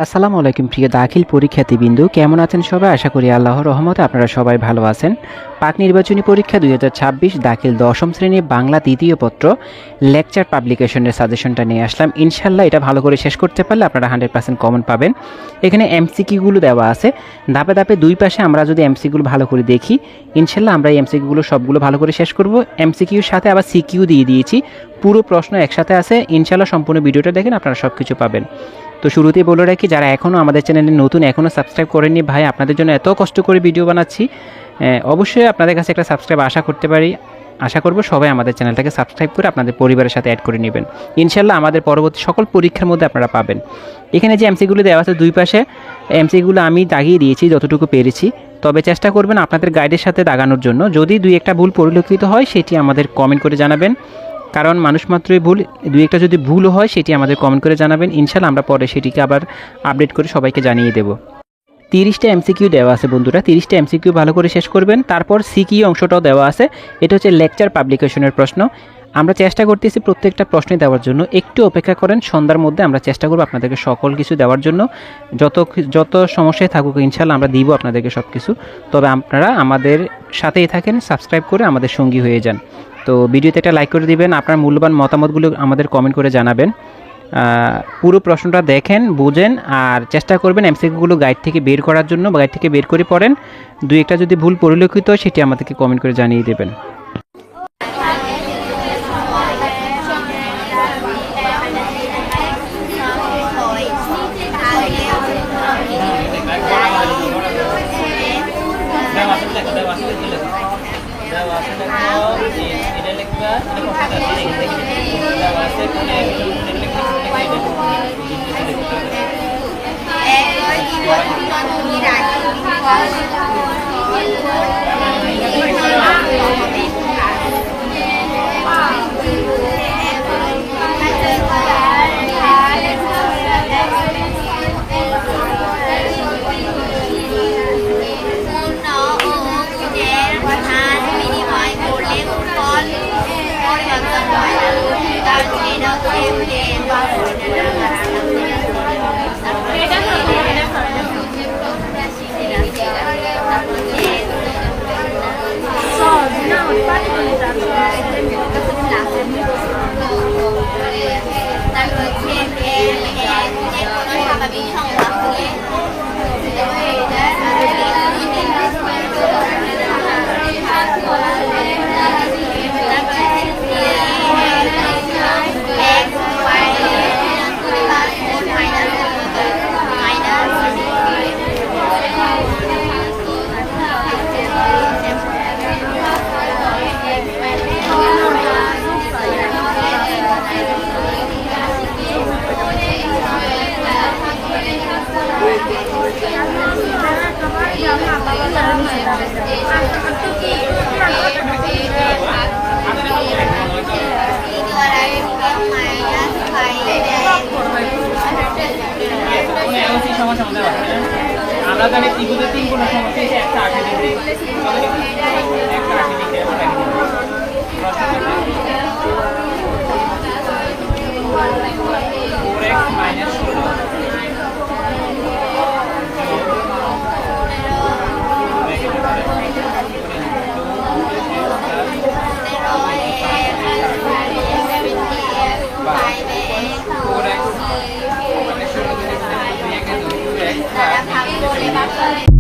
আসসালামু আলাইকুম প্রিয় দাখিল পরীক্ষার্থীবৃন্দ, কেমন আছেন সবাই? আশা করি আল্লাহর রহমতে আপনারা সবাই ভালো আছেন। পাক নির্বাচনী পরীক্ষা 2026 দাখিল দশম শ্রেণী বাংলা দ্বিতীয় পত্র লেকচার পাবলিকেশনের সাজেশনটা নিয়ে আসলাম। ইনশাল্লাহ এটা ভালো করে শেষ করতে পারলে আপনারা 100% কমন পাবেন। এখানে এমসিকিউগুলো দেওয়া আছে ধাপে ধাপে, দুই পাশে আমরা যদি এমসিকিউগুলো ভালো করে দেখি ইনশাল্লাহ আমরা এই এমসিকিউগুলো সবগুলো ভালো করে শেষ করব। এমসিকিউর সাথে আবার সিকিউ দিয়ে দিয়েছি, পুরো প্রশ্ন একসাথে আছে। ইনশাল্লাহ সম্পূর্ণ ভিডিওটা দেখেন, আপনারা সব কিছু পাবেন। তো শুরুতেই বলে রাখি, যারা এখনও আমাদের চ্যানেলে নতুন, এখনও সাবস্ক্রাইব করেননি ভাই, আপনাদের জন্য এত কষ্ট করে ভিডিও বানাচ্ছি, অবশ্যই আপনাদের কাছে একটা সাবস্ক্রাইব আশা করব সবাই আমাদের চ্যানেলটাকে সাবস্ক্রাইব করে আপনাদের পরিবারের সাথে অ্যাড করে নেবেন। ইনশাল্লাহ আমাদের পরবর্তী সকল পরীক্ষার মধ্যে আপনারা পাবেন। এখানে যে এমসিকিউগুলো দেওয়া আছে দুই পাশে, এমসিকিউগুলো আমি দাগিয়ে দিয়েছি যতটুকু পেরেছি, তবে চেষ্টা করবেন আপনাদের গাইডের সাথে দাগানোর জন্য। যদি দুই একটা ভুল পরিলক্ষিত হয় সেটি আমাদের কমেন্ট করে জানাবেন, কারণ মানুষ মাত্রই ভুল, দুই একটা যদি ভুল হয় সেটি আমাদের কমেন্ট করে জানাবেন। ইনশাল্লাহ আমরা পরে সেটিকে আবার আপডেট করে সবাইকে জানিয়ে দেব। 30টা এমসিকিউ দেওয়া আছে বন্ধুরা, 30টা এমসিকিউ ভালো করে শেষ করবেন। তারপর সিকিউ অংশটাও দেওয়া আছে, এটা হচ্ছে লেকচার পাবলিকেশনের প্রশ্ন। আমরা চেষ্টা করতেছি প্রত্যেকটা প্রশ্নে দেওয়ার জন্য, একটু অপেক্ষা করেন, সন্ধ্যার মধ্যে আমরা চেষ্টা করব আপনাদেরকে সকল কিছু দেওয়ার জন্য। যত সমস্যায় থাকুক ইনশাল্লাহ আমরা দিব আপনাদেরকে সব কিছু। তবে আপনারা আমাদের সাথেই থাকেন, সাবস্ক্রাইব করে আমাদের সঙ্গী হয়ে যান। তো ভিডিওতে একটা লাইক করে দিবেন, আপনার মূল্যবান মতামতগুলো আমাদের কমেন্ট করে জানাবেন। পুরো প্রশ্নটা দেখেন, বুঝেন, আর চেষ্টা করবেন এমসিকিউগুলো গাইড থেকে বের করার জন্য। গাইড থেকে বের করে পড়েন, দুই একটা যদি ভুল পরিলক্ষিত হয় সেটি আমাদেরকে কমেন্ট করে জানিয়ে দেবেন। আমরা জানি ত্রিভুজের তিন কোণের সমষ্টি হচ্ছে 180 ডিগ্রি। Para